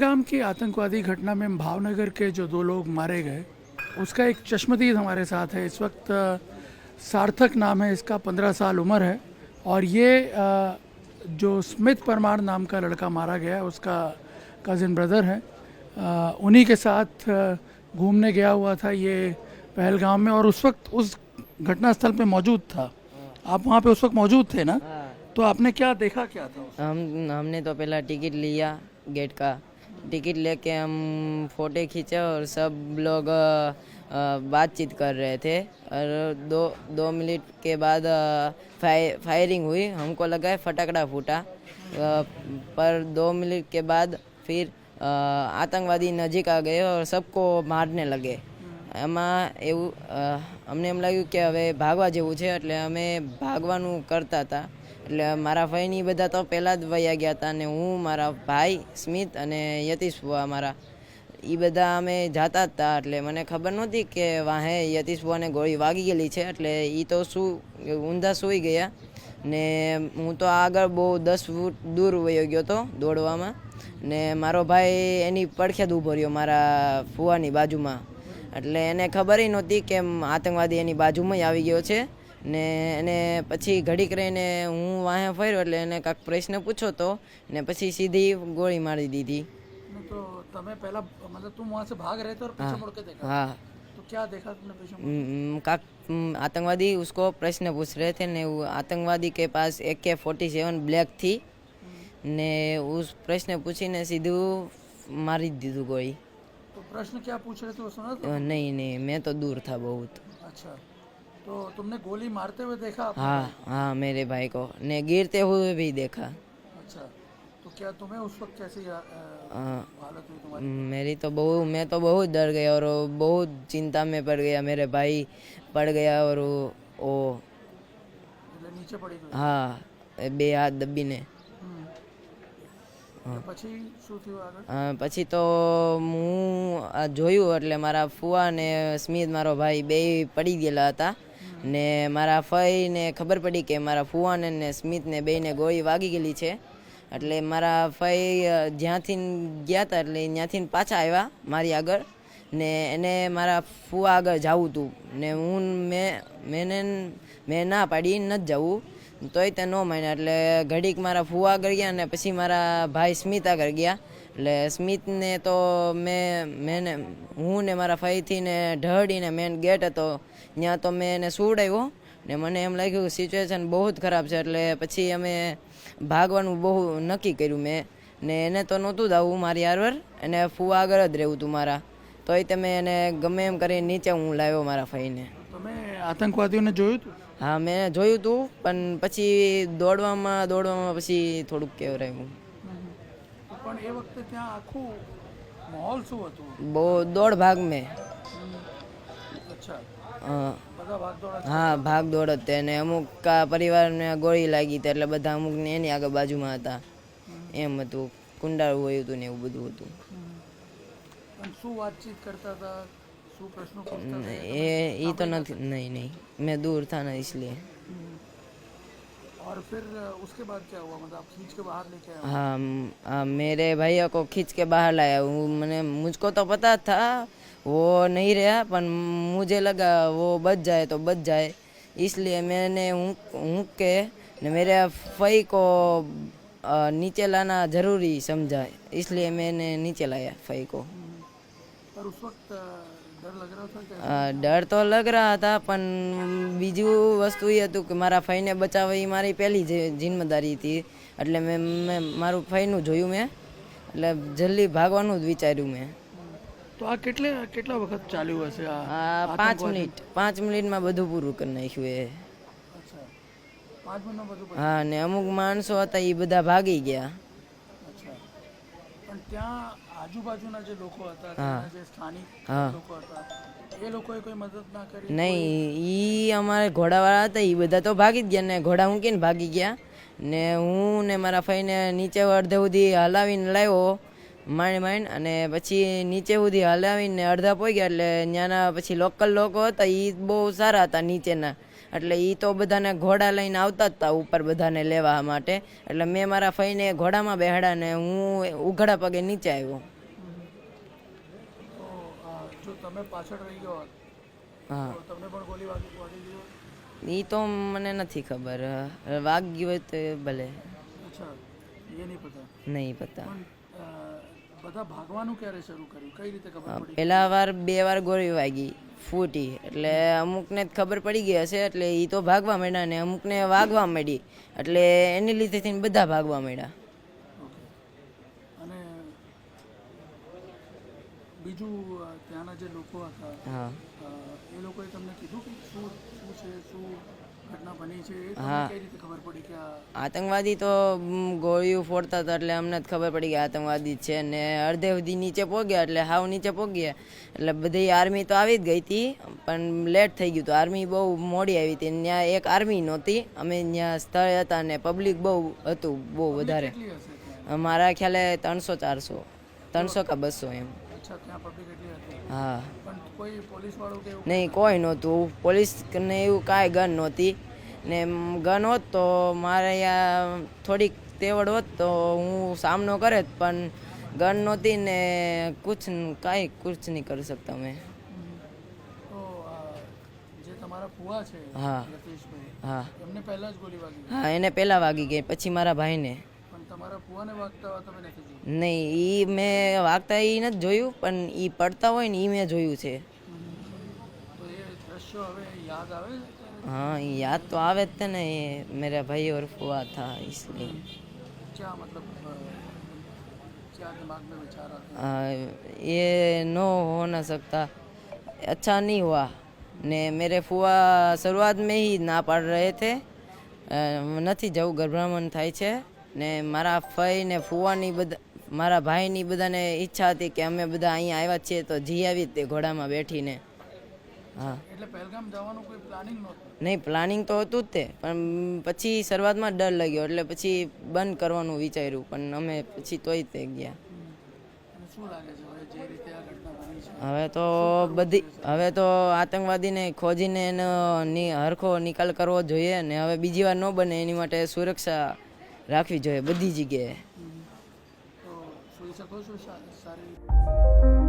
पहलगाम की आतंकवादी घटना में भावनगर के जो 2 लोग मारे गए, उसका एक चश्मदीद हमारे साथ है इस वक्त। सार्थक नाम है इसका, 15 साल उम्र है और ये जो स्मिथ परमार नाम का लड़का मारा गया है उसका कज़न ब्रदर है। उन्हीं के साथ घूमने गया हुआ था ये पहलगाम में और उस वक्त उस घटना स्थल पे मौजूद था। आप वहाँ पे उस वक्त मौजूद थे ना? हाँ। तो आपने क्या देखा, क्या था? हमने तो पहला टिकट लिया गेट का। टिकट लेके हम फोटो खींचे और सब लोग बातचीत कर रहे थे और दो मिनट के बाद फायरिंग हुई। हमको लगा है फटाकड़ा फूटा, पर 2 मिनट के बाद फिर आतंकवादी नजीक आ गए और सबको મારને લગે। એમાં એવું અમને એમ લાગ્યું કે હવે ભાગવા જેવું છે, એટલે અમે ભાગવાનું કરતા હતા। એટલે મારા ભાઈની બધા તો પહેલાં જ વયા ગયા હતા અને હું, મારા ભાઈ સ્મિત અને યતીશ બુઆ મારા, એ બધા અમે જતા હતા। એટલે મને ખબર નહોતી કે વાહે યતીશ બુઆને ગોળી વાગી ગયેલી છે। એટલે એ તો ઊંધા સૂઈ ગયા ને હું તો આગળ બહુ 10 ફૂટ દૂર વયો ગયો હતો દોડવામાં ને મારો ભાઈ એની પડખે જ ઊભો રહ્યો મારા ફુવાની બાજુમાં। એટલે એને ખબર નહોતી કે આતંકવાદી એની બાજુમાં જ આવી ગયો છે ને એને પછી ઘડીક રહીને હું વાહે ફર્યો એટલે એને કાંઈક પ્રશ્ન પૂછ્યો તો ને પછી સીધી ગોળી મારી દીધી। तो तमें पहला मतलब तुम वहाँ से भाग रहे थे और पीछे मुड़ के देखा? हाँ। तो क्या देखा तुमने पीछे? काक आतंकवादी उसको प्रश्न पूछ रहे थे ने वो आतंकवादी के पास AK-47 ब्लैक थी ने उस प्रश्न पूछी ने सीधू मारी दीधू गोली। तो प्रश्न क्या पूछ रहे थे वो सुना था? नहीं, मैं तो दूर था बहुत। अच्छा, तो तुमने गोली मारते हुए देखा आपने? हाँ, मेरे भाई को ने गिरते हुए भी देखा। अच्छा, तो क्या तुम्हें उस वक्त कैसी हालत हुई तुम्हारी? मैं तो बहुत डर गया और बहुत चिंता में पड़ गया। मेरे भाई पड़ गया और वो એટલે નીચે પડી ગયો? हाँ, 2 હાથ દબીને। પછી શું થયું આગળ? પછી તો હું જોયું એટલે મારા ફુવા ને સ્મિત મારો ભાઈ બે પડી ગયેલા હતા ને મારા ફઈને ખબર પડી કે મારા ફુવાને ને સ્મિતને બેયને ગોળી વાગી ગયેલી છે। એટલે મારા ફઈ જ્યાંથી ગયા હતા એટલે ત્યાંથી પાછા આવ્યા મારી આગળ ને એને મારા ફુવા આગળ જવું હતું ને મેં ના પાડી નથી જવું, તોય તે ન માન્યા। એટલે ઘડીક મારા ફુવા આગળ ગયા ને પછી મારા ભાઈ સ્મિત આગળ ગયા। એટલે સ્મિતને તો હું ને મારા ફઈથી ને ઢળીને મેન ગેટ હતો ત્યાં તો મેં એને સુવડાવ્યો ને મને એમ લાગ્યું સિચ્યુએશન બહુ જ ખરાબ છે। એટલે પછી અમે ભાગવાનું બહુ નક્કી કર્યું મેં ને એને તો નહોતું જવું મારી હારવાર, એને ફુવા આગળ જ રહેવું હતું મારા, તોય તમે એને ગમે એમ કરીને નીચે હું લાવ્યો મારા ફઈને। તમે આતંકવાદીઓને જોયું હતું? હા, મેં જોયું હતું પણ પછી દોડવામાં પછી થોડુંક કેવરાયું। પણ એ વખતે ત્યાં આખું માહોલ શું હતું? બહુ દોડ ભાગ મેં। અચ્છા, બધા ભાગદોડ? હા, ભાગ દોડ હતી અને અમુક પરિવારને ગોળી લાગી હતી એટલે બધા અમુકને એની આગળ બાજુમાં હતા, એમ હતું। કુંડાળું હોય હતું ને એવું બધું હતું। શું વાતચીત કરતા હતા, શું પ્રશ્નો પૂછતા હતા? એ તો નથી, नहीं, मैं दूर था ना इसलिए। और फिर उसके बाद क्या हुआ, मतलब आप खींच के बाहर लेके आए? हाँ, मेरे भैया को खींच के बाहर लाया। मुझको तो पता था वो नहीं रहा, पर मुझे लगा वो बच जाए तो बच जाए, इसलिए मैंने ऊँक के मेरे फई को नीचे लाना ज़रूरी समझा, इसलिए मैंने नीचे लाया फई को। पर उस वक्त डर लग रहा था क्या? डर तो लग रहा था, પણ બીજું વસ્તુ એ હતું કે મારા ફઈને બચાવવા એ મારી પહેલી જિમ્મેદારી હતી। એટલે મેં મારું ફઈનું જોયું મેં, એટલે જલ્દી ભાગવાનું જ વિચાર્યું મેં। તો આ કેટલા વખત ચાલ્યું હશે આ? 5 મિનિટમાં બધું પૂરું કરી નાખ્યું એ। અચ્છા, 5 મિનિટમાં બધું? હા, ને અમુક માણસો હતા એ બધા ભાગી ગયા। અચ્છા, પણ ત્યાં આજુબાજુના જે લોકો હતા, જે સ્થાનિક લોકો હતા, એ લોકોએ કોઈ મદદ ના કરી? નહીં, એ અમારે ઘોડાવાળા હતા એ બધા તો ભાગી જ ગયા ને ઘોડા મૂકીને ભાગી ગયા ને હું ને મારા ફઈને નીચે અડધે સુધી હલાવીને લાવ્યો માંડ અને પછી નીચે સુધી હલાવીને અડધા પોઈ ગયા। એટલે ત્યાંના પછી લોકલ લોકો હતા એ બહુ સારા હતા નીચેના, એટલે એ તો બધાને ઘોડા લઈને આવતા જ હતા ઉપર બધાને લેવા માટે. એટલે મેં મારા ફઈને ઘોડામાં બેહાડ્યા ને હું ઉઘાડા પગે નીચે આવ્યો. તો જો તમે પાછળ રહી ગયો હોત હા, તો તમને પણ ગોલી વાગી ગઈ હોત? એ તો મને નથી ખબર. વાગ્યું હોય તો ભલે, અચ્છા, એ નહીં પતા. નહીં પતા. પણ બધા ભાગવાનું ક્યારે શરૂ કર્યું, કઈ રીતે ખબર પડી? પહેલા વાર 2 વાર ગોળી વાગી ફૂટી, એટલે અમુકને જ ખબર પડી ગઈ હશે, એટલે એ તો ભાગવા માંડ્યા ને અમુકને વાગવા માંડી, એટલે એની લીધેથી બધા ભાગવા માંડ્યા. ઓકે. અને બીજું ત્યાંના જે લોકો હતા, હા, એ લોકોએ તમને કીધું કે શું શું છે, શું ઘટના બની છે, એ હા. તમને કઈ રીતે ખબર પડી કે આતંકવાદી તો ગોળીઓ ફોડતા હતા, એટલે અમને જ ખબર પડી કે આતંકવાદી છે. ને અડધે સુધી નીચે પહોંચ્યા, એટલે હાવ નીચે પહોંચ્યા, એટલે બધી આર્મી તો આવી જ ગઈ હતી, પણ લેટ થઈ ગયું હતું. આર્મી બહુ મોડી આવી હતી. ત્યાં એક આર્મી નહોતી, અમે ત્યાં સ્થળે હતા ને પબ્લિક બહુ હતું, બહુ વધારે. કેટલી હશે ત્યાં? મારા ખ્યાલે 300-400, 300 કે 200 એમ. અચ્છા, ત્યાં પબ્લિક એટલી હતી? હા, પણ કોઈ પોલીસ વાળું કે એવું? નહીં, કોઈ નહોતું. પોલીસ ને એવું કાંઈ ગન નહોતી. ને ગન હોત તો મારે અહીંયા થોડીક તેવડ હોત તો હું સામનો કરે જ, પણ ગન નહોતી ને કાંઈ કુછ નહીં કરી શકતા મેં. તો જે તમારા ફુવા છે, હા, યતીશભાઈ, હા, એમને પહેલા જ ગોલી વાગી? હા, એને પહેલાં વાગી ગઈ, પછી મારા ભાઈને. પણ તમારા ફુવાને વાગતા તમે નથી જોયું? નહીં, એ મેં વાગતા એ નથી જોયું, પણ એ પડતા હોય ને એ મેં જોયું છે. તો એ દ્રશ્યો હવે યાદ આવે છે? हाँ, याद तो आवे थे ना, ये मेरा भाई और फुआ था इसलिए. क्या मतलब क्या दिमाग में विचार आता ये नो हो ना सकता, अच्छा नहीं हुआ. ने मेरे फुआ शुरुआत में ही ना पाड़ रहे थे, નથી જવું, ગભરામણ થાય છે. ને મારા ફઈ ને ફુવાની બધા, મારા ભાઈની બધાને ઈચ્છા હતી કે અમે બધા અહીંયા આવ્યા છીએ તો જી આવી તે ઘોડામાં બેઠીને. હા, એટલે પહેલગામ જવાનું કોઈ પ્લાનિંગ નહોતું? નહીં, પ્લાનિંગ તો હતું જ તે, પણ પછી શરૂઆતમાં ડર લાગ્યો, એટલે પછી બંધ કરવાનું વિચાર્યું, પણ અમે પછી તોય તે ગયા. અને શું લાગે છે હવે જે રીતે આ ઘટના બની છે? હવે તો આતંકવાદીને ખોજીને એનો હરખો નિકાલ કરવો જોઈએ, ને હવે બીજી વાર ન બને એની માટે સુરક્ષા રાખવી જોઈએ બધી જગ્યાએ. તો સુઈ શકો છો સારી?